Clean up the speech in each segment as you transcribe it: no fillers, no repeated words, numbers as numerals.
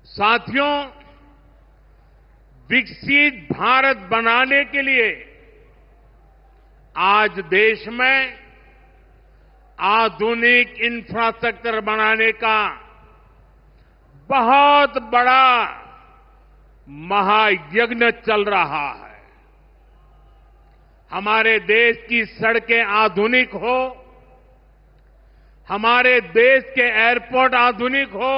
साथियों, विकसित भारत बनाने के लिए आज देश में आधुनिक इंफ्रास्ट्रक्चर बनाने का बहुत बड़ा महायज्ञ चल रहा है। हमारे देश की सड़कें आधुनिक हो, हमारे देश के एयरपोर्ट आधुनिक हो,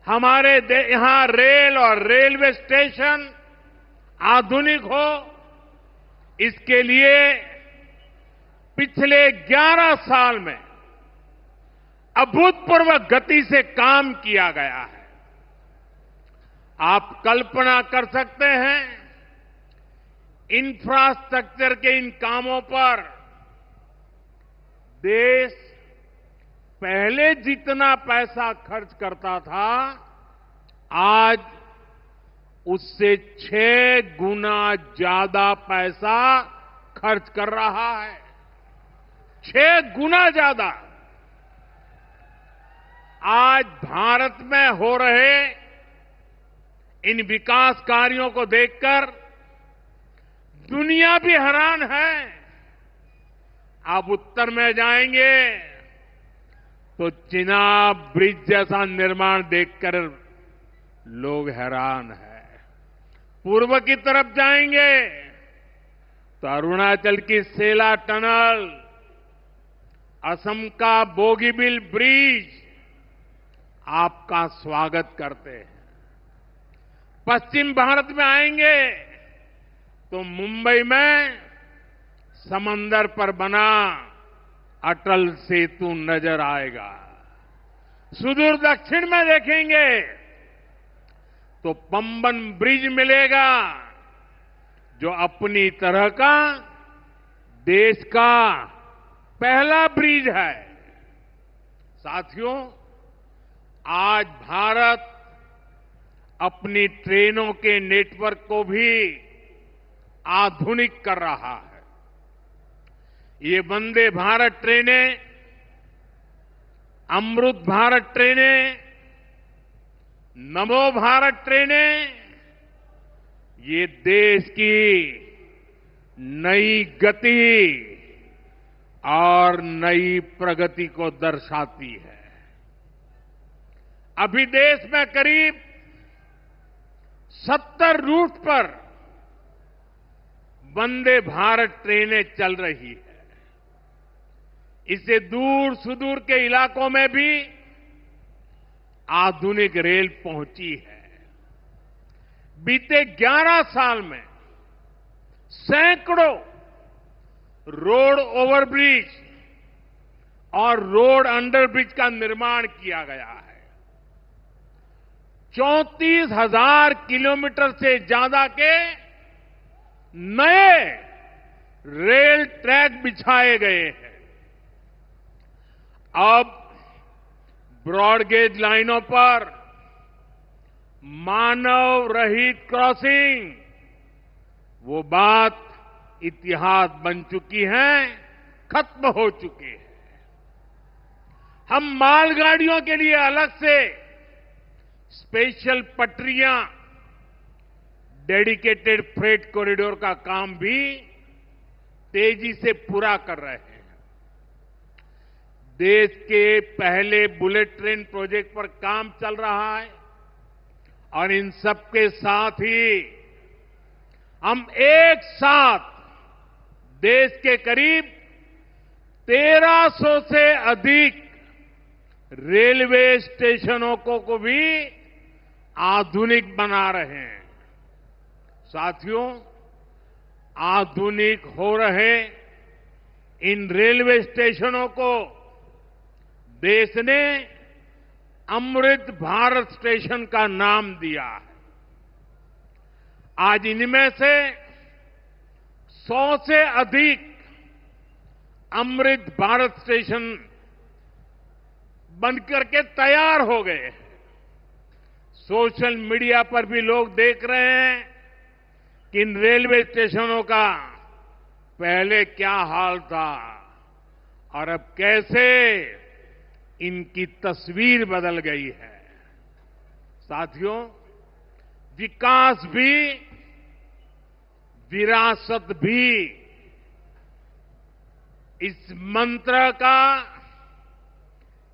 हमारे यहां रेल और रेलवे स्टेशन आधुनिक हो, इसके लिए पिछले 11 साल में अभूतपूर्व गति से काम किया गया है। आप कल्पना कर सकते हैं, इंफ्रास्ट्रक्चर के इन कामों पर देश पहले जितना पैसा खर्च करता था, आज उससे 6 गुना ज्यादा पैसा खर्च कर रहा है। 6 गुना ज्यादा। आज भारत में हो रहे इन विकास कार्यों को देखकर दुनिया भी हैरान है। आप उत्तर में जाएंगे तो चिनाब ब्रिज जैसा निर्माण देखकर लोग हैरान हैं। पूर्व की तरफ जाएंगे तो अरुणाचल की सेला टनल, असम का बोगीबिल ब्रिज आपका स्वागत करते हैं। पश्चिम भारत में आएंगे तो मुंबई में समंदर पर बना अटल सेतु नजर आएगा। सुदूर दक्षिण में देखेंगे तो पंबन ब्रिज मिलेगा, जो अपनी तरह का देश का पहला ब्रिज है। साथियों, आज भारत अपनी ट्रेनों के नेटवर्क को भी आधुनिक कर रहा है। ये वंदे भारत ट्रेनें, अमृत भारत ट्रेनें, नमो भारत ट्रेनें, ये देश की नई गति और नई प्रगति को दर्शाती है। अभी देश में करीब 70 रूट पर वंदे भारत ट्रेनें चल रही है। इससे दूर सुदूर के इलाकों में भी आधुनिक रेल पहुंची है। बीते 11 साल में सैकड़ों रोड ओवरब्रिज और रोड अंडरब्रिज का निर्माण किया गया है। 34,000 किलोमीटर से ज्यादा के नए रेल ट्रैक बिछाए गए हैं। अब ब्रॉडगेज लाइनों पर मानव रहित क्रॉसिंग, वो बात इतिहास बन चुकी है, खत्म हो चुकी है। हम मालगाड़ियों के लिए अलग से स्पेशल पटरियां, डेडिकेटेड फ्रेट कॉरिडोर का काम भी तेजी से पूरा कर रहे हैं। देश के पहले बुलेट ट्रेन प्रोजेक्ट पर काम चल रहा है और इन सबके साथ ही हम एक साथ देश के करीब 1300 से अधिक रेलवे स्टेशनों को भी आधुनिक बना रहे हैं। साथियों, आधुनिक हो रहे इन रेलवे स्टेशनों को देश ने अमृत भारत स्टेशन का नाम दिया है। आज इनमें से 100 से अधिक अमृत भारत स्टेशन बनकर के तैयार हो गए हैं। सोशल मीडिया पर भी लोग देख रहे हैं कि इन रेलवे स्टेशनों का पहले क्या हाल था और अब कैसे इनकी तस्वीर बदल गई है। साथियों, विकास भी, विरासत भी, इस मंत्र का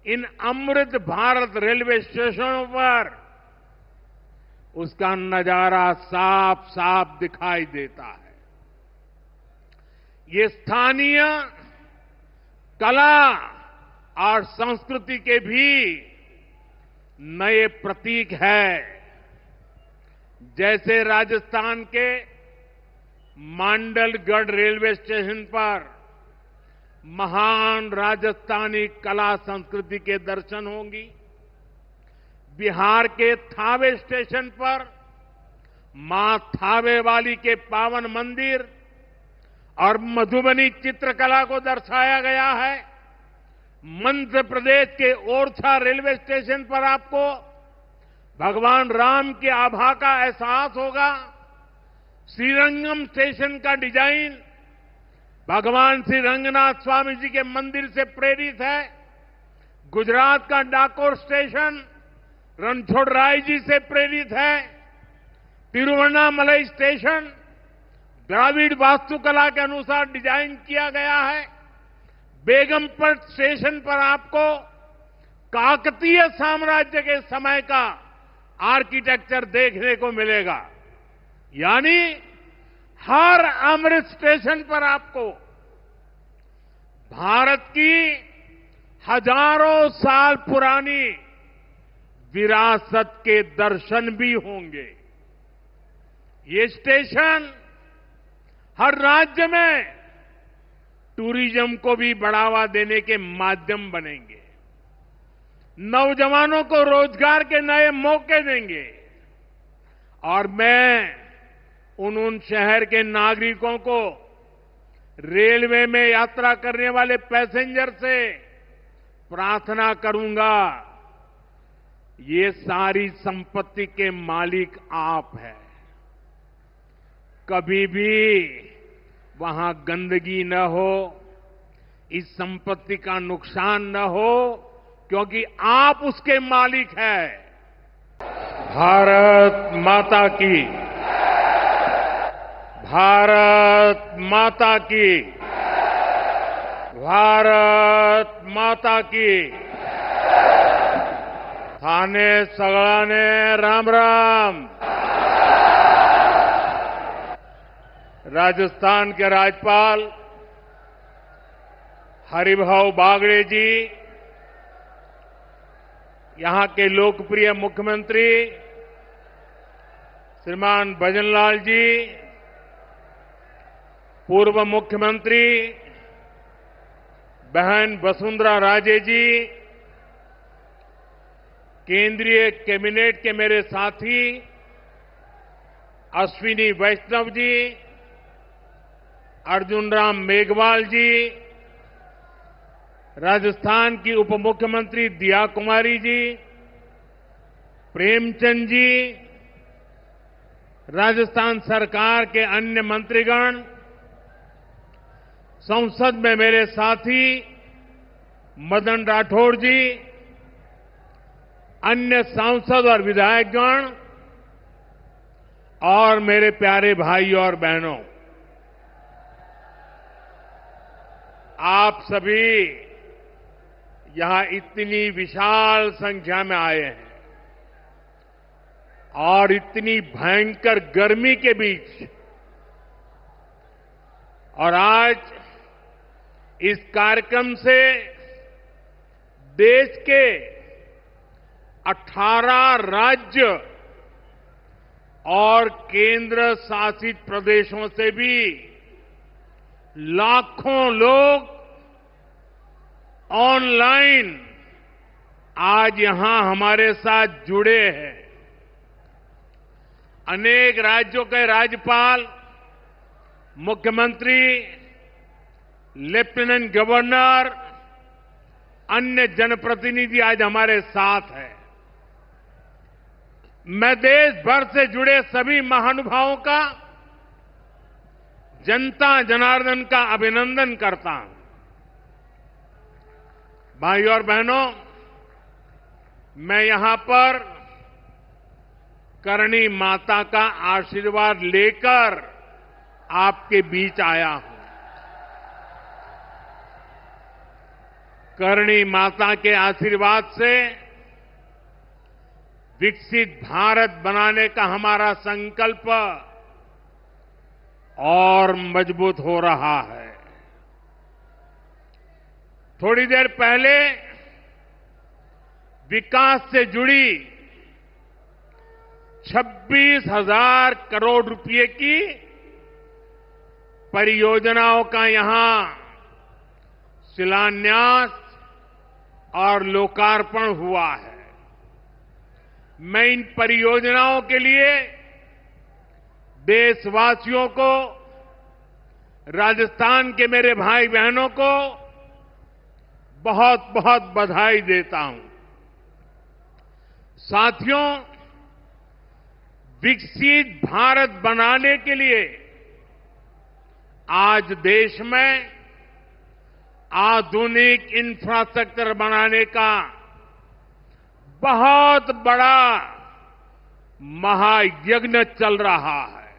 इन अमृत भारत रेलवे स्टेशनों पर उसका नजारा साफ साफ दिखाई देता है। ये स्थानीय कला और संस्कृति के भी नए प्रतीक है। जैसे राजस्थान के मांडलगढ़ रेलवे स्टेशन पर महान राजस्थानी कला संस्कृति के दर्शन होंगी, बिहार के थावे स्टेशन पर मां थावे वाली के पावन मंदिर और मधुबनी चित्रकला को दर्शाया गया है। मध्य प्रदेश के ओरछा रेलवे स्टेशन पर आपको भगवान राम की आभा का एहसास होगा। श्रीरंगम स्टेशन का डिजाइन भगवान श्री रंगनाथ स्वामी जी के मंदिर से प्रेरित है। गुजरात का डाकोर स्टेशन रणछोड़राय जी से प्रेरित है। तिरुवन्नामलई स्टेशन द्राविड़ वास्तुकला के अनुसार डिजाइन किया गया है। बेगमपट स्टेशन पर आपको काकतीय साम्राज्य के समय का आर्किटेक्चर देखने को मिलेगा। यानी हर अमृत स्टेशन पर आपको भारत की हजारों साल पुरानी विरासत के दर्शन भी होंगे। ये स्टेशन हर राज्य में टूरिज्म को भी बढ़ावा देने के माध्यम बनेंगे, नौजवानों को रोजगार के नए मौके देंगे। और मैं उन शहर के नागरिकों को, रेलवे में यात्रा करने वाले पैसेंजर से प्रार्थना करूंगा, ये सारी संपत्ति के मालिक आप हैं। कभी भी वहां गंदगी न हो, इस संपत्ति का नुकसान न हो, क्योंकि आप उसके मालिक हैं। भारत माता की, भारत माता की, भारत माता की। थाने सगळाने राम राम। राजस्थान के राज्यपाल हरिभाऊ बागड़े जी, यहां के लोकप्रिय मुख्यमंत्री श्रीमान भजनलाल जी, पूर्व मुख्यमंत्री बहन वसुंधरा राजे जी, केंद्रीय कैबिनेट के मेरे साथी अश्विनी वैष्णव जी, अर्जुन राम मेघवाल जी, राजस्थान की उप मुख्यमंत्री दिया कुमारी जी, प्रेमचंद जी, राजस्थान सरकार के अन्य मंत्रीगण, संसद में मेरे साथी मदन राठौड़ जी, अन्य सांसद और विधायकगण और मेरे प्यारे भाई और बहनों, आप सभी यहां इतनी विशाल संख्या में आए हैं और इतनी भयंकर गर्मी के बीच, और आज इस कार्यक्रम से देश के 18 राज्य और केंद्र शासित प्रदेशों से भी लाखों लोग ऑनलाइन आज यहां हमारे साथ जुड़े हैं। अनेक राज्यों के राज्यपाल, मुख्यमंत्री, लेफ्टिनेंट गवर्नर, अन्य जनप्रतिनिधि आज हमारे साथ हैं। मैं देश भर से जुड़े सभी महानुभावों का, जनता जनार्दन का अभिनंदन करता हूं। भाइयों और बहनों, मैं यहां पर करणी माता का आशीर्वाद लेकर आपके बीच आया हूं। करणी माता के आशीर्वाद से विकसित भारत बनाने का हमारा संकल्प और मजबूत हो रहा है। थोड़ी देर पहले विकास से जुड़ी 26,000 करोड़ रुपए की परियोजनाओं का यहां शिलान्यास और लोकार्पण हुआ है। मैं इन परियोजनाओं के लिए देशवासियों को, राजस्थान के मेरे भाई बहनों को बहुत बहुत बधाई देता हूं। साथियों, विकसित भारत बनाने के लिए आज देश में आधुनिक इंफ्रास्ट्रक्चर बनाने का बहुत बड़ा महायज्ञ चल रहा है।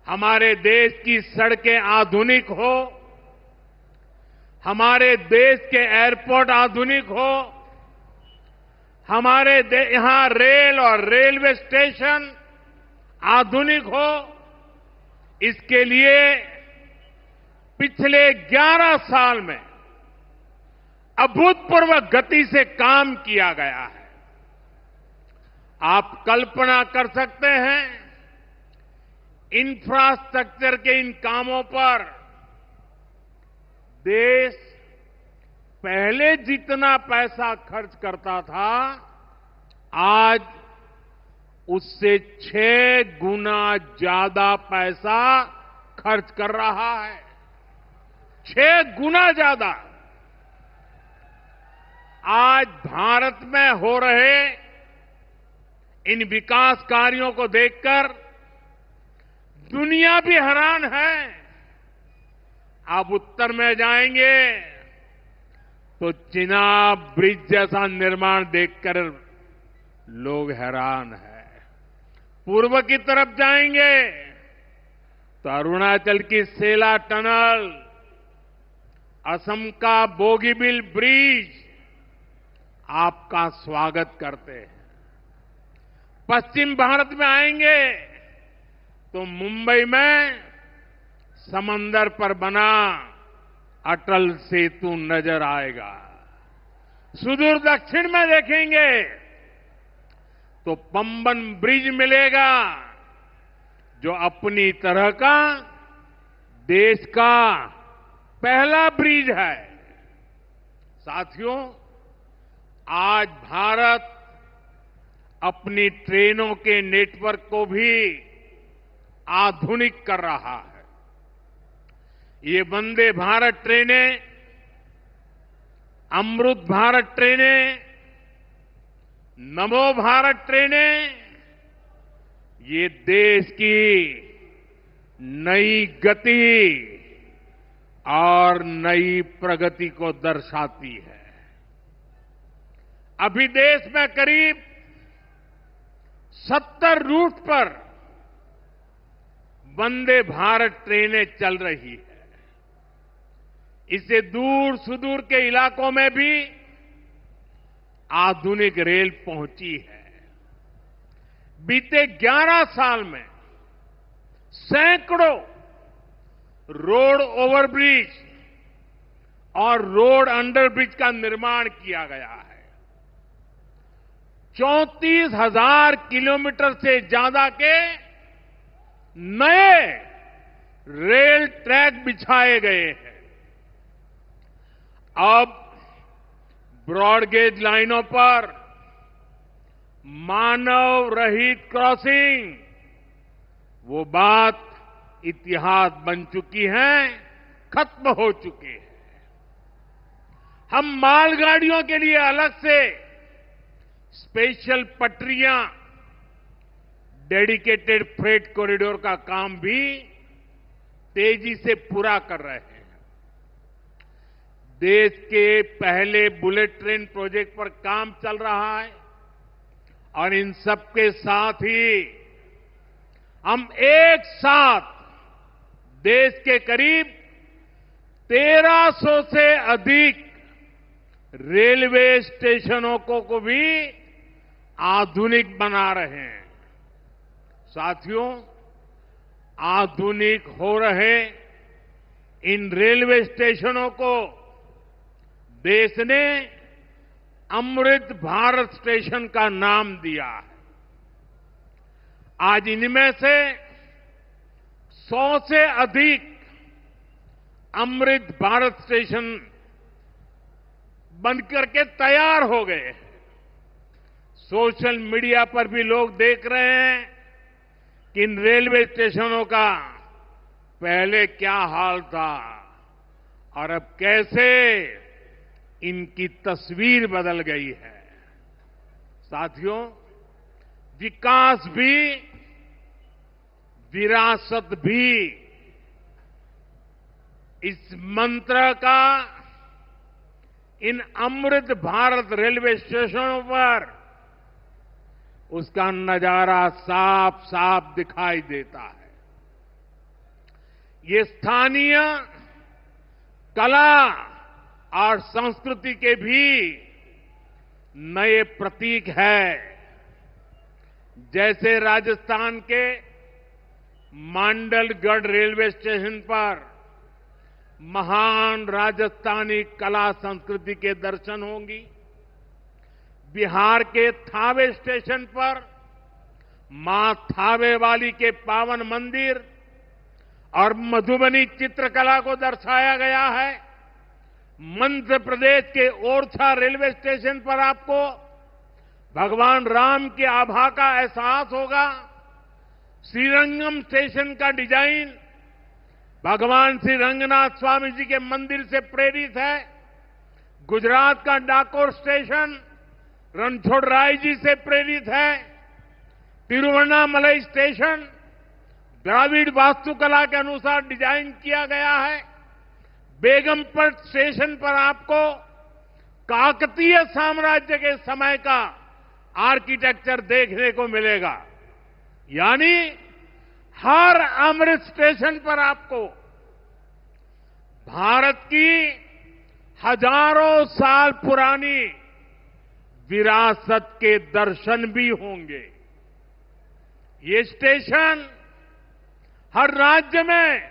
हमारे देश की सड़कें आधुनिक हो, हमारे देश के एयरपोर्ट आधुनिक हो, हमारे यहां रेल और रेलवे स्टेशन आधुनिक हो, इसके लिए पिछले 11 साल में अभूतपूर्व गति से काम किया गया है। आप कल्पना कर सकते हैं, इंफ्रास्ट्रक्चर के इन कामों पर देश पहले जितना पैसा खर्च करता था, आज उससे 6 गुना ज्यादा पैसा खर्च कर रहा है। 6 गुना ज्यादा। आज भारत में हो रहे इन विकास कार्यों को देखकर दुनिया भी हैरान है। आप उत्तर में जाएंगे तो चिनाब ब्रिज जैसा निर्माण देखकर लोग हैरान हैं। पूर्व की तरफ जाएंगे तो अरुणाचल की सेला टनल, असम का बोगीबिल ब्रिज आपका स्वागत करते हैं। पश्चिम भारत में आएंगे तो मुंबई में समंदर पर बना अटल सेतु नजर आएगा। सुदूर दक्षिण में देखेंगे तो पंबन ब्रिज मिलेगा, जो अपनी तरह का देश का पहला ब्रिज है। साथियों, आज भारत अपनी ट्रेनों के नेटवर्क को भी आधुनिक कर रहा है। ये वंदे भारत ट्रेनें, अमृत भारत ट्रेनें, नमो भारत ट्रेनें, ये देश की नई गति और नई प्रगति को दर्शाती है। अभी देश में करीब 70 रूट पर वंदे भारत ट्रेनें चल रही है। इससे दूर सुदूर के इलाकों में भी आधुनिक रेल पहुंची है। बीते 11 साल में सैकड़ों रोड ओवरब्रिज और रोड अंडरब्रिज का निर्माण किया गया है। 34,000 किलोमीटर से ज्यादा के नए रेल ट्रैक बिछाए गए हैं। अब ब्रॉडगेज लाइनों पर मानव रहित क्रॉसिंग, वो बात इतिहास बन चुकी है, खत्म हो चुकी है। हम मालगाड़ियों के लिए अलग से स्पेशल पटरियां, डेडिकेटेड फ्रेट कॉरिडोर का काम भी तेजी से पूरा कर रहे हैं। देश के पहले बुलेट ट्रेन प्रोजेक्ट पर काम चल रहा है और इन सबके साथ ही हम एक साथ देश के करीब 1300 से अधिक रेलवे स्टेशनों को भी आधुनिक बना रहे हैं। साथियों, आधुनिक हो रहे इन रेलवे स्टेशनों को देश ने अमृत भारत स्टेशन का नाम दिया है। आज इनमें से 100 से अधिक अमृत भारत स्टेशन बनकर के तैयार हो गए। सोशल मीडिया पर भी लोग देख रहे हैं कि इन रेलवे स्टेशनों का पहले क्या हाल था और अब कैसे इनकी तस्वीर बदल गई है। साथियों, विकास भी विरासत भी, इस मंत्र का इन अमृत भारत रेलवे स्टेशनों पर उसका नजारा साफ साफ दिखाई देता है। ये स्थानीय कला और संस्कृति के भी नए प्रतीक है। जैसे राजस्थान के मांडलगढ़ रेलवे स्टेशन पर महान राजस्थानी कला संस्कृति के दर्शन होंगी। बिहार के थावे स्टेशन पर मां थावे वाली के पावन मंदिर और मधुबनी चित्रकला को दर्शाया गया है। मध्य प्रदेश के ओरछा रेलवे स्टेशन पर आपको भगवान राम के आभा का एहसास होगा। श्रीरंगम स्टेशन का डिजाइन भगवान श्री रंगनाथ स्वामी जी के मंदिर से प्रेरित है। गुजरात का डाकोर स्टेशन रणछोड़राय जी से प्रेरित है। तिरुवन्नामलई स्टेशन द्राविड़ वास्तुकला के अनुसार डिजाइन किया गया है। बेगमपट स्टेशन पर आपको काकतीय साम्राज्य के समय का आर्किटेक्चर देखने को मिलेगा। यानी हर अमृत स्टेशन पर आपको भारत की हजारों साल पुरानी विरासत के दर्शन भी होंगे। ये स्टेशन हर राज्य में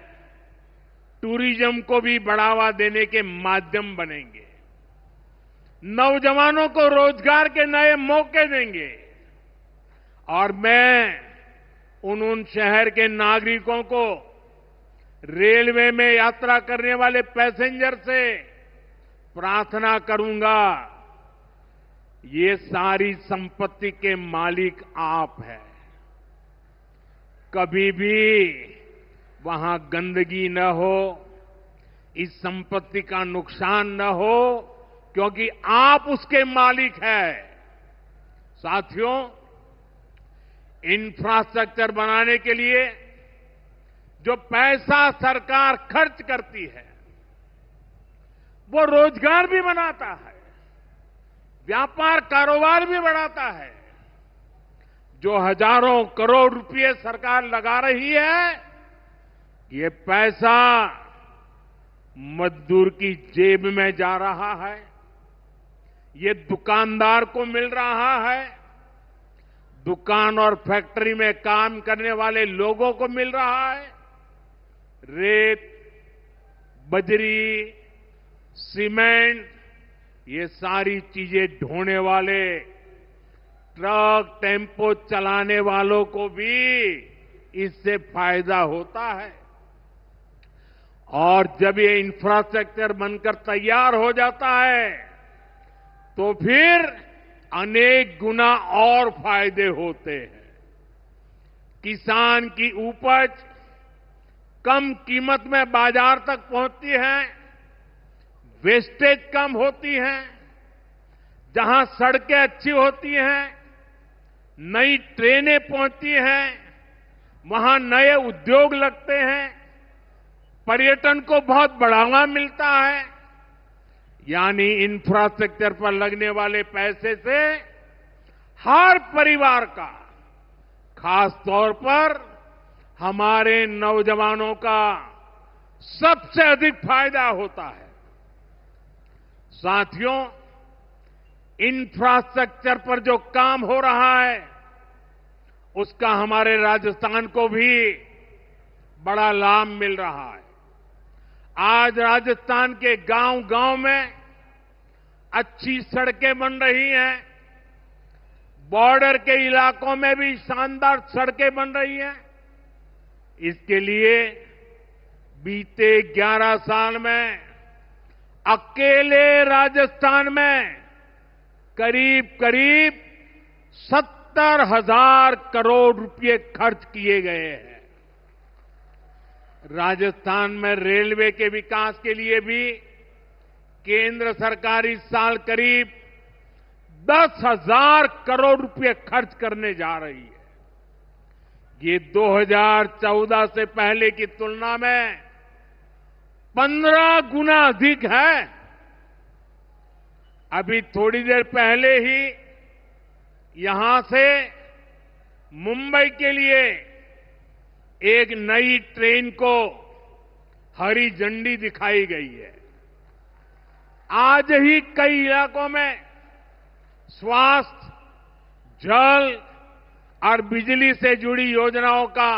टूरिज्म को भी बढ़ावा देने के माध्यम बनेंगे, नौजवानों को रोजगार के नए मौके देंगे और मैं उन शहर के नागरिकों को, रेलवे में यात्रा करने वाले पैसेंजर से प्रार्थना करूंगा, ये सारी संपत्ति के मालिक आप हैं। कभी भी वहां गंदगी न हो, इस संपत्ति का नुकसान न हो, क्योंकि आप उसके मालिक हैं। साथियों, इंफ्रास्ट्रक्चर बनाने के लिए जो पैसा सरकार खर्च करती है, वो रोजगार भी बनाता है, व्यापार कारोबार भी बढ़ाता है। जो हजारों करोड़ रुपए सरकार लगा रही है, ये पैसा मजदूर की जेब में जा रहा है, ये दुकानदार को मिल रहा है, दुकान और फैक्ट्री में काम करने वाले लोगों को मिल रहा है। रेत, बजरी, सीमेंट, ये सारी चीजें ढोने वाले ट्रक, टेम्पो चलाने वालों को भी इससे फायदा होता है। और जब ये इंफ्रास्ट्रक्चर बनकर तैयार हो जाता है, तो फिर अनेक गुना और फायदे होते हैं। किसान की उपज कम कीमत में बाजार तक पहुंचती है, वेस्टेज कम होती है, जहां सड़कें अच्छी होती हैं, नई ट्रेनें पहुंचती हैं, वहां नए उद्योग लगते हैं, पर्यटन को बहुत बढ़ावा मिलता है। यानी इंफ्रास्ट्रक्चर पर लगने वाले पैसे से हर परिवार का, खास तौर पर हमारे नौजवानों का सबसे अधिक फायदा होता है। साथियों, इंफ्रास्ट्रक्चर पर जो काम हो रहा है उसका हमारे राजस्थान को भी बड़ा लाभ मिल रहा है। आज राजस्थान के गांव-गांव में अच्छी सड़कें बन रही हैं, बॉर्डर के इलाकों में भी शानदार सड़कें बन रही हैं। इसके लिए बीते 11 साल में अकेले राजस्थान में करीब 70,000 करोड़ रुपए खर्च किए गए हैं। राजस्थान में रेलवे के विकास के लिए भी केंद्र सरकार इस साल करीब 10,000 करोड़ रुपए खर्च करने जा रही है। ये 2014 से पहले की तुलना में 15 गुना अधिक है। अभी थोड़ी देर पहले ही यहां से मुंबई के लिए एक नई ट्रेन को हरी झंडी दिखाई गई है। आज ही कई इलाकों में स्वास्थ्य, जल और बिजली से जुड़ी योजनाओं का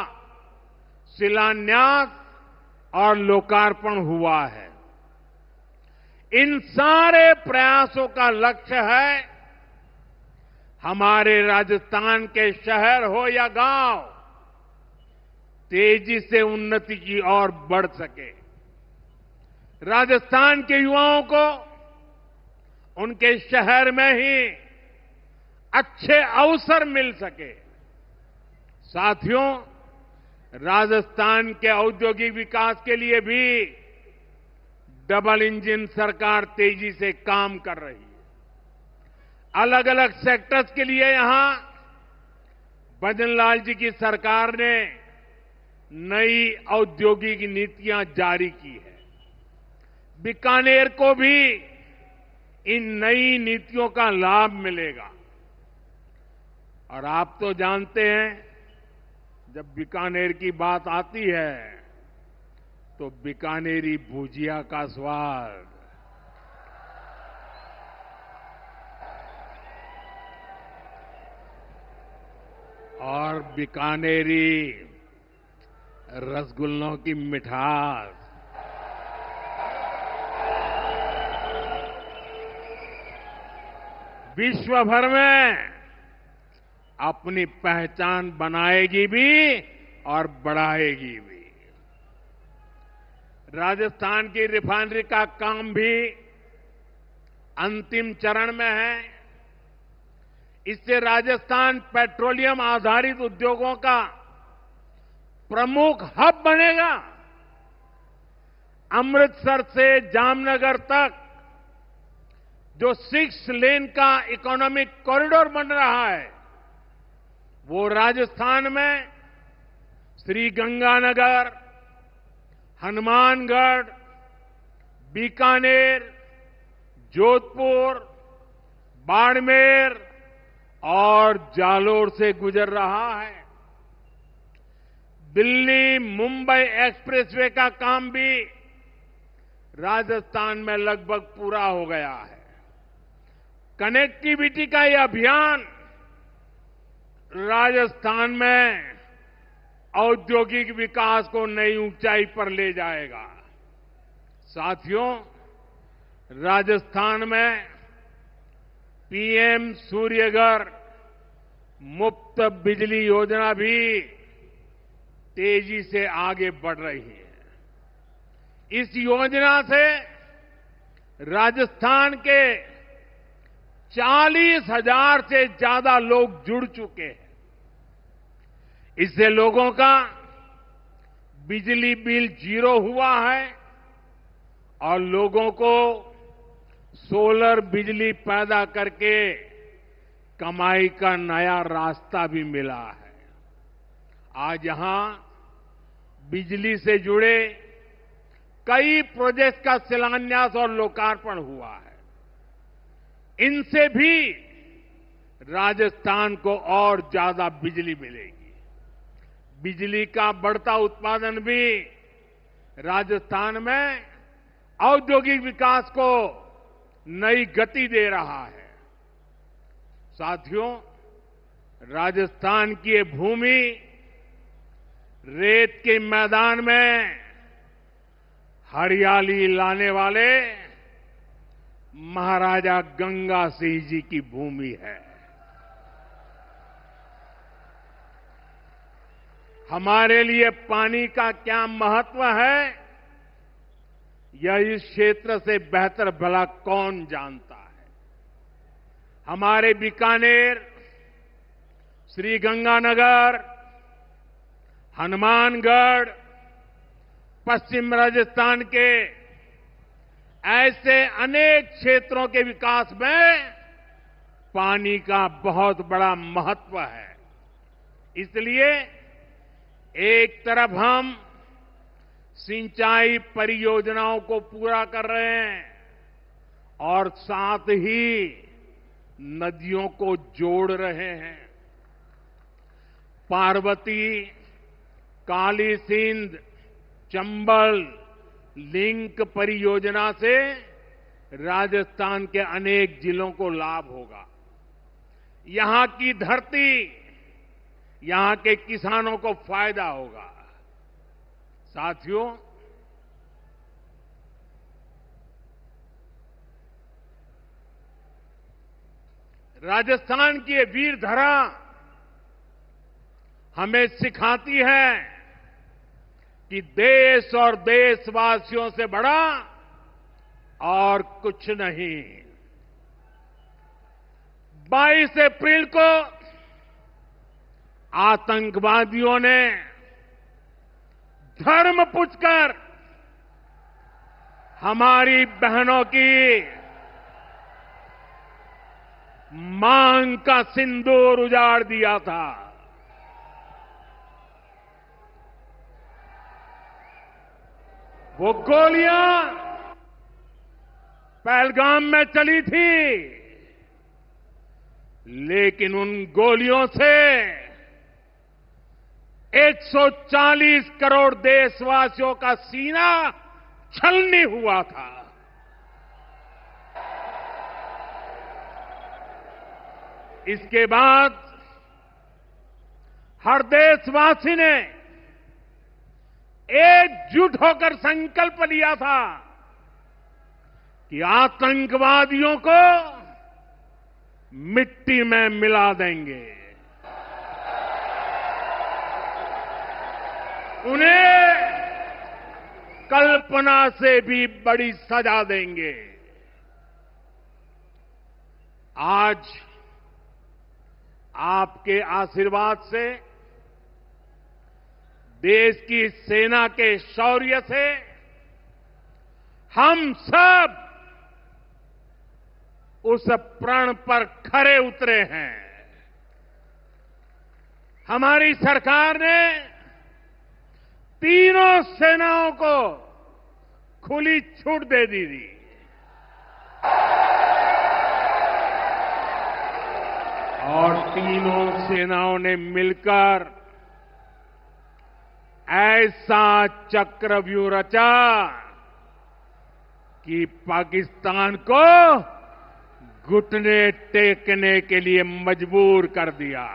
शिलान्यास और लोकार्पण हुआ है। इन सारे प्रयासों का लक्ष्य है हमारे राजस्थान के शहर हो या गांव तेजी से उन्नति की ओर बढ़ सके, राजस्थान के युवाओं को उनके शहर में ही अच्छे अवसर मिल सके। साथियों, राजस्थान के औद्योगिक विकास के लिए भी डबल इंजन सरकार तेजी से काम कर रही है। अलग अलग सेक्टर्स के लिए यहां भजनलाल जी की सरकार ने नई औद्योगिक नीतियां जारी की है। बीकानेर को भी इन नई नीतियों का लाभ मिलेगा। और आप तो जानते हैं, जब बीकानेर की बात आती है तो बीकानेरी भुजिया का स्वाद, और बीकानेरी रसगुल्लों की मिठास, विश्व भर में अपनी पहचान बनाएगी भी और बढ़ाएगी भी। राजस्थान की रिफाइनरी का काम भी अंतिम चरण में है। इससे राजस्थान पेट्रोलियम आधारित उद्योगों का प्रमुख हब बनेगा। अमृतसर से जामनगर तक जो 6 लेन का इकोनॉमिक कॉरिडोर बन रहा है, वो राजस्थान में श्रीगंगानगर, हनुमानगढ़, बीकानेर, जोधपुर, बाड़मेर और जालोर से गुजर रहा है। दिल्ली मुंबई एक्सप्रेसवे का काम भी राजस्थान में लगभग पूरा हो गया है। कनेक्टिविटी का यह अभियान राजस्थान में औद्योगिक विकास को नई ऊंचाई पर ले जाएगा। साथियों, राजस्थान में पीएम सूर्यघर मुफ्त बिजली योजना भी तेजी से आगे बढ़ रही है। इस योजना से राजस्थान के 40,000 से ज्यादा लोग जुड़ चुके हैं। इससे लोगों का बिजली बिल 0 हुआ है और लोगों को सोलर बिजली पैदा करके कमाई का नया रास्ता भी मिला है। आज यहां बिजली से जुड़े कई प्रोजेक्ट का शिलान्यास और लोकार्पण हुआ है। इनसे भी राजस्थान को और ज्यादा बिजली मिलेगी। बिजली का बढ़ता उत्पादन भी राजस्थान में औद्योगिक विकास को नई गति दे रहा है। साथियों, राजस्थान की ये भूमि रेत के मैदान में हरियाली लाने वाले महाराजा गंगा सिंह जी की भूमि है। हमारे लिए पानी का क्या महत्व है, यह इस क्षेत्र से बेहतर भला कौन जानता है। हमारे बीकानेर, श्रीगंगानगर, हनुमानगढ़, पश्चिम राजस्थान के ऐसे अनेक क्षेत्रों के विकास में पानी का बहुत बड़ा महत्व है। इसलिए एक तरफ हम सिंचाई परियोजनाओं को पूरा कर रहे हैं और साथ ही नदियों को जोड़ रहे हैं। पार्वती, काली सिंध, चंबल लिंक परियोजना से राजस्थान के अनेक जिलों को लाभ होगा। यहां की धरती, यहां के किसानों को फायदा होगा। साथियों, राजस्थान की ये वीर धरा हमें सिखाती है कि देश और देशवासियों से बड़ा और कुछ नहीं। 22 अप्रैल को आतंकवादियों ने धर्म पूछकर हमारी बहनों की मांग का सिंदूर उजाड़ दिया था। वो गोलियां पहलगाम में चली थी, लेकिन उन गोलियों से 140 करोड़ देशवासियों का सीना छलनी हुआ था। इसके बाद हर देशवासी ने एकजुट होकर संकल्प लिया था कि आतंकवादियों को मिट्टी में मिला देंगे, उन्हें कल्पना से भी बड़ी सजा देंगे। आज आपके आशीर्वाद से, देश की सेना के शौर्य से हम सब उस प्रण पर खरे उतरे हैं। हमारी सरकार ने तीनों सेनाओं को खुली छूट दे दी थी। और तीनों सेनाओं ने मिलकर ऐसा चक्रव्यूह रचा कि पाकिस्तान को घुटने टेकने के लिए मजबूर कर दिया।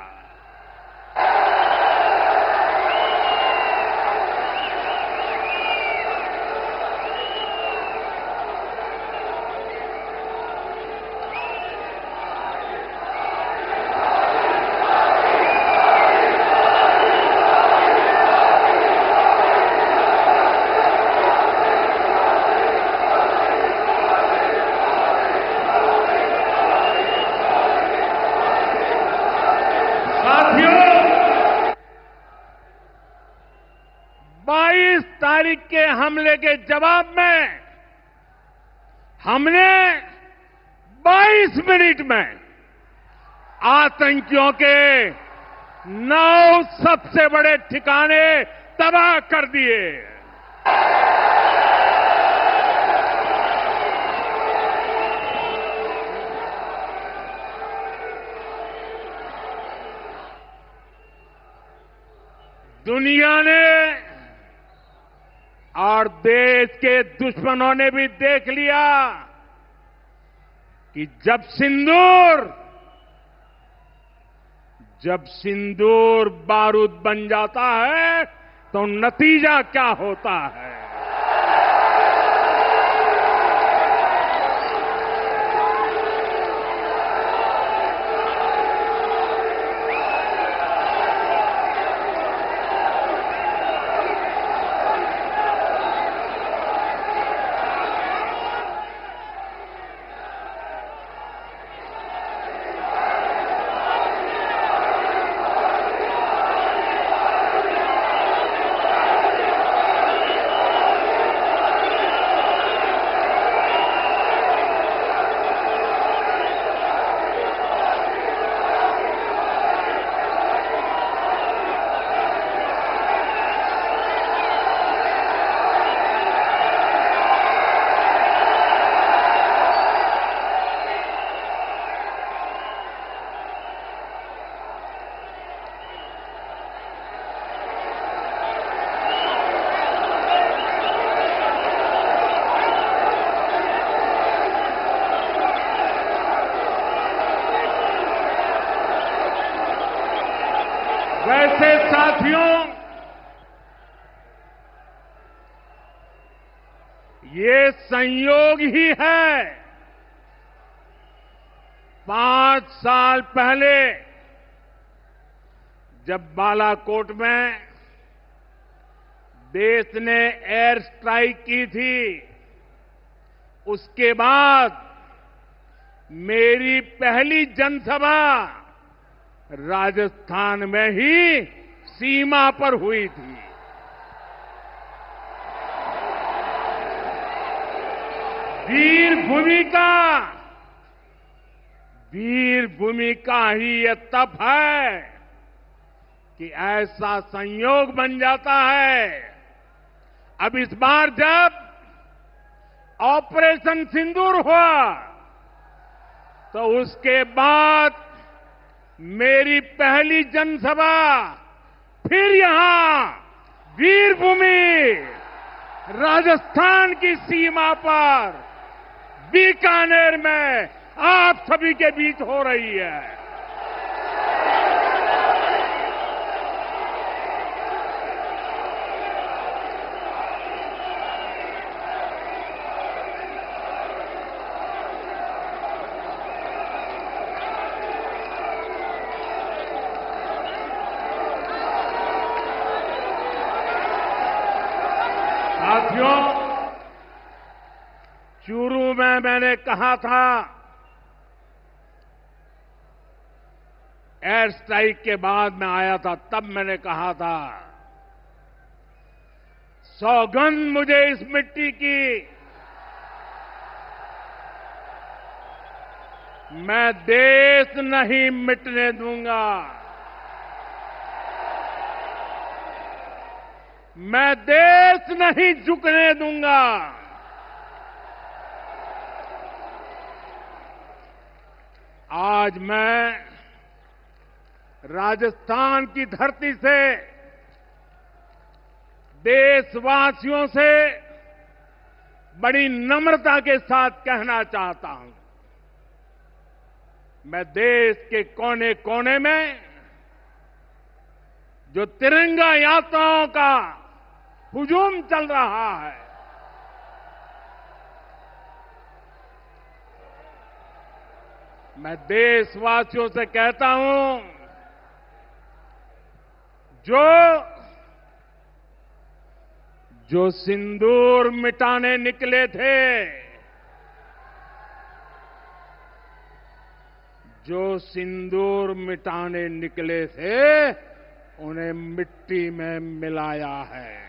तारीख के हमले के जवाब में हमने 22 मिनट में आतंकियों के 9 सबसे बड़े ठिकाने तबाह कर दिए। दुनिया ने और देश के दुश्मनों ने भी देख लिया कि जब सिंदूर बारूद बन जाता है तो नतीजा क्या होता है। वैसे साथियों, ये संयोग ही है। 5 साल पहले जब बालाकोट में देश ने एयर स्ट्राइक की थी, उसके बाद मेरी पहली जनसभा राजस्थान में ही सीमा पर हुई थी। वीर भूमि का ही ये तप है कि ऐसा संयोग बन जाता है। अब इस बार जब ऑपरेशन सिंदूर हुआ तो उसके बाद मेरी पहली जनसभा फिर यहां वीरभूमि राजस्थान की सीमा पर बीकानेर में आप सभी के बीच हो रही है। साथियों, चूरू में मैंने कहा था, एयर स्ट्राइक के बाद मैं आया था, तब मैंने कहा था, सौगंध मुझे इस मिट्टी की, मैं देश नहीं मिटने दूंगा, मैं देश नहीं झुकने दूंगा। आज मैं राजस्थान की धरती से देशवासियों से बड़ी नम्रता के साथ कहना चाहता हूं, मैं देश के कोने कोने में जो तिरंगा यात्राओं का हुजूम चल रहा है, मैं देशवासियों से कहता हूं, जो सिंदूर मिटाने निकले थे, जो सिंदूर मिटाने निकले थे, उन्हें मिट्टी में मिलाया है।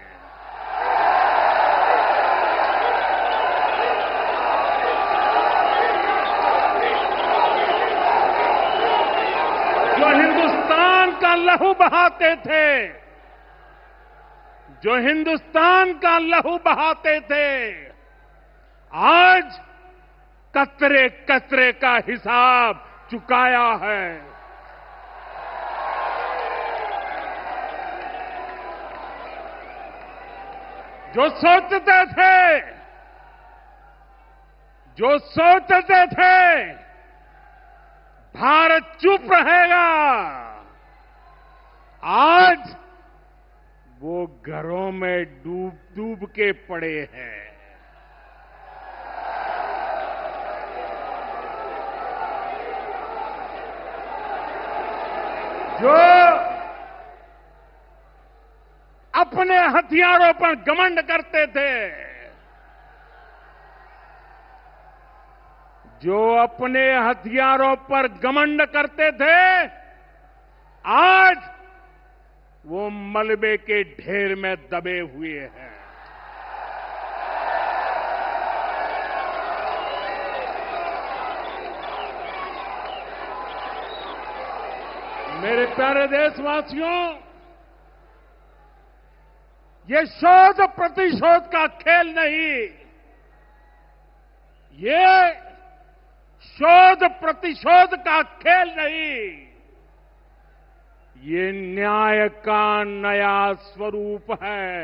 जो हिंदुस्तान का लहू बहाते थे, जो हिंदुस्तान का लहू बहाते थे, आज कतरे कतरे का हिसाब चुकाया है। जो सोचते थे भारत चुप रहेगा, आज वो घरों में डूब के पड़े हैं। जो अपने हथियारों पर घमंड करते थे, जो अपने हथियारों पर घमंड करते थे, आज वो मलबे के ढेर में दबे हुए हैं। मेरे प्यारे देशवासियों, ये शोध प्रतिशोध का खेल नहीं, ये शोध प्रतिशोध का खेल नहीं, ये न्याय का नया स्वरूप है।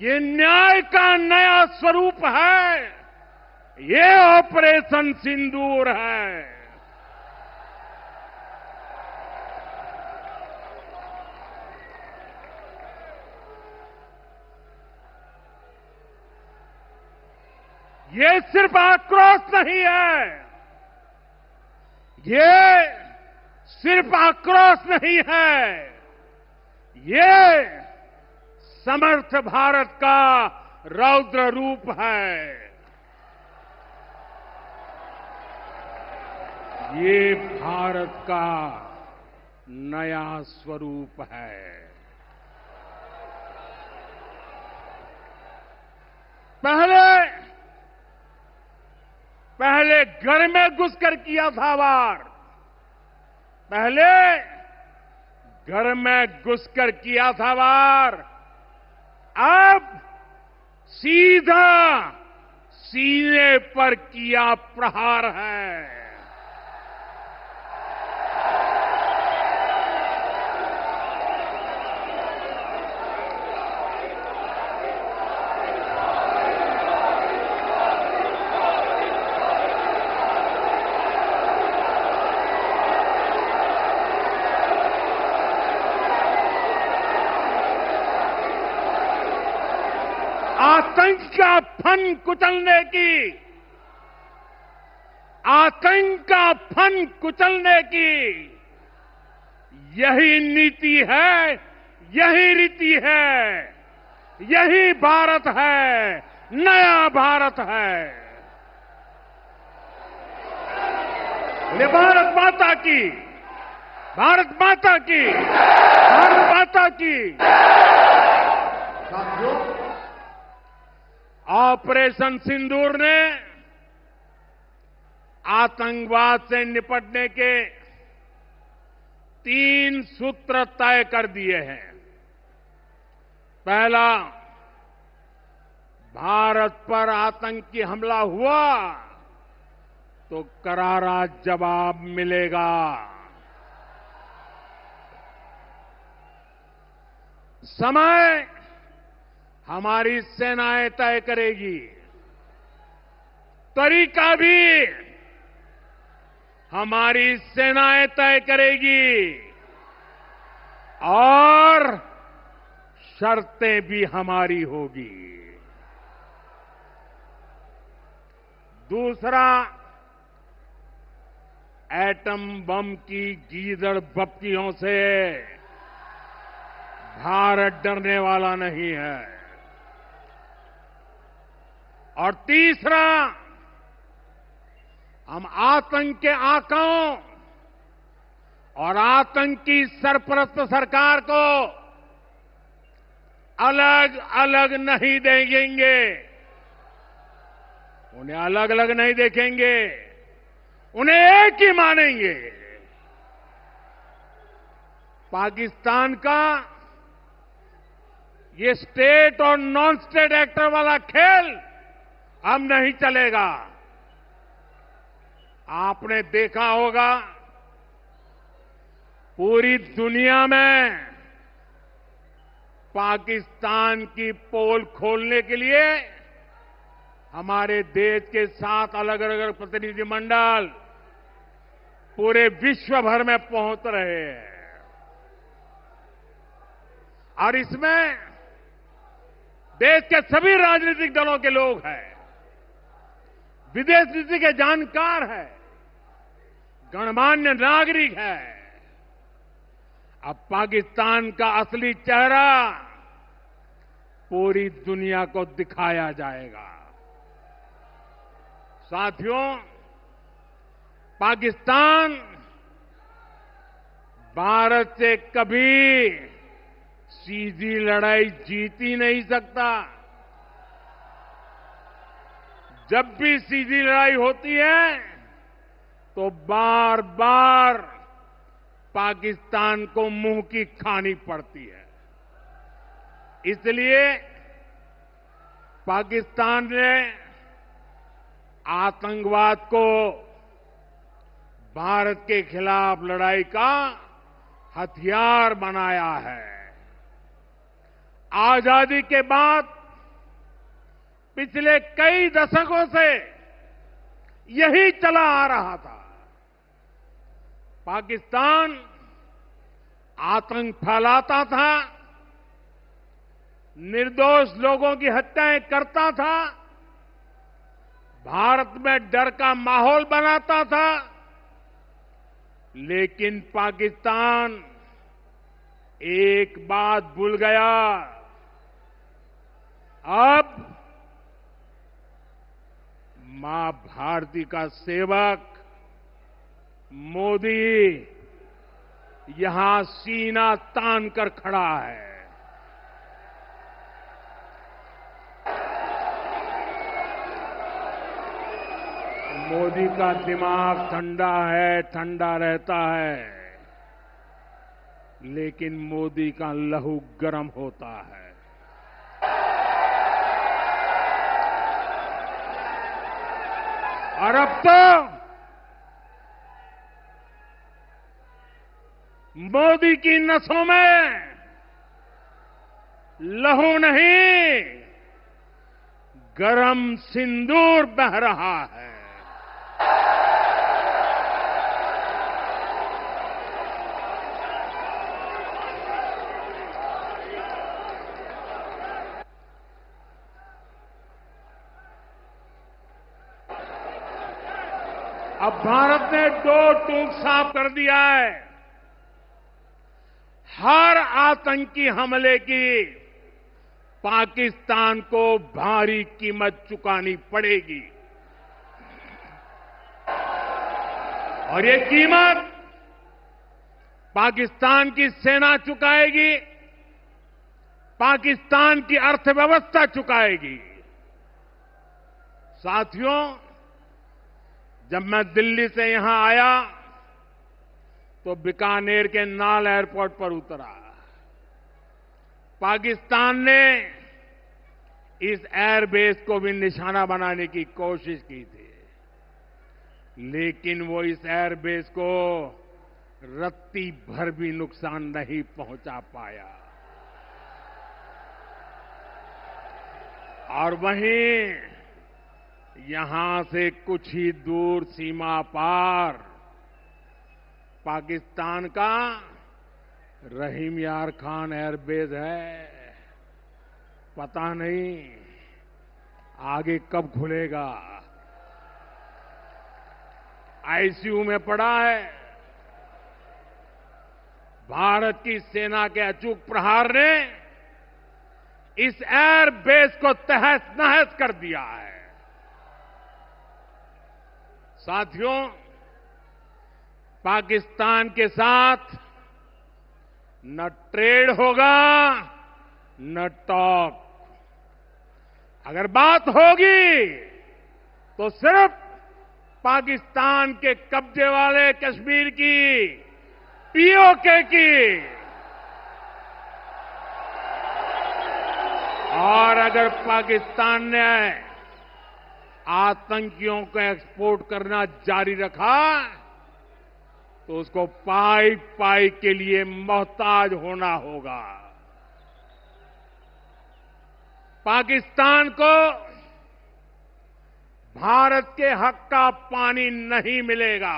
ये न्याय का नया स्वरूप है। ये ऑपरेशन सिंदूर है। ये सिर्फ आक्रोश नहीं है, ये सिर्फ आक्रोश नहीं है, ये समर्थ भारत का रौद्र रूप है। ये भारत का नया स्वरूप है। पहले घर में घुसकर किया था वार, पहले घर में घुसकर किया था वार, अब सीधा सीने पर किया प्रहार है। आतंक का फन कुचलने की, आतंक का फन कुचलने की यही नीति है, यही रीति है, यही भारत है, नया भारत है। ये भारत माता की, भारत माता की, भारत माता की। साथियों, ऑपरेशन सिंदूर ने आतंकवाद से निपटने के 3 सूत्र तय कर दिए हैं। पहला, भारत पर आतंकी हमला हुआ तो करारा जवाब मिलेगा। समय हमारी सेनाएं तय करेगी, तरीका भी हमारी सेनाएं तय करेगी और शर्तें भी हमारी होगी। दूसरा, एटम बम की गीदड़ बप्तियों से भारत डरने वाला नहीं है। और तीसरा, हम आतंक के आकाओं और आतंकी सरपरस्त सरकार को अलग अलग नहीं देखेंगे, उन्हें अलग अलग नहीं देखेंगे, उन्हें एक ही मानेंगे। पाकिस्तान का ये स्टेट और नॉन स्टेट एक्टर वाला खेल अब नहीं चलेगा। आपने देखा होगा पूरी दुनिया में पाकिस्तान की पोल खोलने के लिए हमारे देश के 7 अलग अलग प्रतिनिधिमंडल पूरे विश्व भर में पहुंच रहे हैं और इसमें देश के सभी राजनीतिक दलों के लोग हैं, विदेश नीति के जानकार हैं, गणमान्य नागरिक हैं। अब पाकिस्तान का असली चेहरा पूरी दुनिया को दिखाया जाएगा। साथियों, पाकिस्तान भारत से कभी सीधी लड़ाई जीत ही नहीं सकता। जब भी सीधी लड़ाई होती है तो बार बार पाकिस्तान को मुंह की खानी पड़ती है। इसलिए पाकिस्तान ने आतंकवाद को भारत के खिलाफ लड़ाई का हथियार बनाया है। आजादी के बाद पिछले कई दशकों से यही चला आ रहा था। पाकिस्तान आतंक फैलाता था, निर्दोष लोगों की हत्याएं करता था, भारत में डर का माहौल बनाता था, लेकिन पाकिस्तान एक बात भूल गया। अब मां भारती का सेवक मोदी यहां सीना तान कर खड़ा है। मोदी का दिमाग ठंडा है, ठंडा रहता है, लेकिन मोदी का लहू गर्म होता है। और अब तो मोदी की नसों में लहू नहीं, गरम सिंदूर बह रहा है। अब भारत ने 2 टूक साफ कर दिया है। हर आतंकी हमले की पाकिस्तान को भारी कीमत चुकानी पड़ेगी और ये कीमत पाकिस्तान की सेना चुकाएगी, पाकिस्तान की अर्थव्यवस्था चुकाएगी। साथियों, जब मैं दिल्ली से यहां आया तो बीकानेर के नाल एयरपोर्ट पर उतरा। पाकिस्तान ने इस एयरबेस को भी निशाना बनाने की कोशिश की थी, लेकिन वो इस एयरबेस को रत्ती भर भी नुकसान नहीं पहुंचा पाया। और वहीं यहां से कुछ ही दूर सीमा पार पाकिस्तान का रहीम यार खान एयरबेस है। पता नहीं आगे कब खुलेगा। आईसीयू में पड़ा है। भारत की सेना के अचूक प्रहार ने इस एयरबेस को तहस नहस कर दिया है। साथियों, पाकिस्तान के साथ न ट्रेड होगा न टॉक। अगर बात होगी तो सिर्फ पाकिस्तान के कब्जे वाले कश्मीर की, पीओके की। और अगर पाकिस्तान ने आतंकियों को एक्सपोर्ट करना जारी रखा तो उसको पाई पाई के लिए मोहताज होना होगा। पाकिस्तान को भारत के हक का पानी नहीं मिलेगा।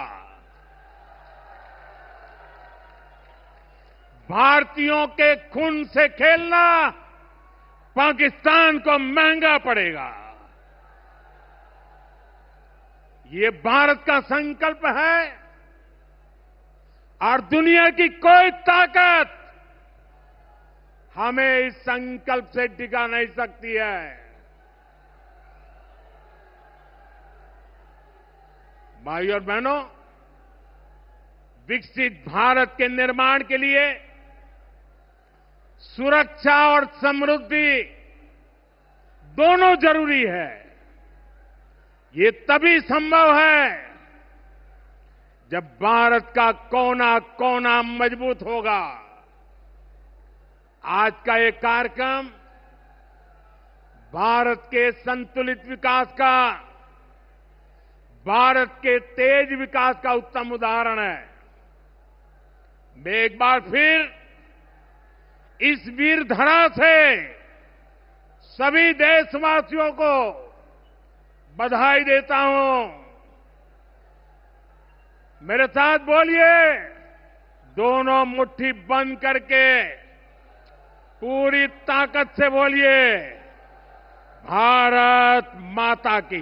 भारतीयों के खून से खेलना पाकिस्तान को महंगा पड़ेगा। ये भारत का संकल्प है और दुनिया की कोई ताकत हमें इस संकल्प से टिका नहीं सकती है। भाइयों और बहनों, विकसित भारत के निर्माण के लिए सुरक्षा और समृद्धि दोनों जरूरी है। ये तभी संभव है जब भारत का कोना कोना मजबूत होगा। आज का ये कार्यक्रम भारत के संतुलित विकास का, भारत के तेज विकास का उत्तम उदाहरण है। मैं एक बार फिर इस वीर धरा से सभी देशवासियों को बधाई देता हूं। मेरे साथ बोलिए, दोनों मुट्ठी बंद करके पूरी ताकत से बोलिए, भारत माता की,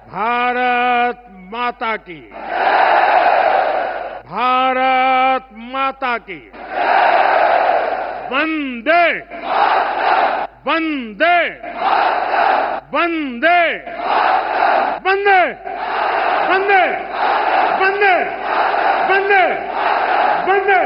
भारत माता की, भारत माता की। वंदे वंदे वंदे वंदे वंदे वंदे वंदे वंदे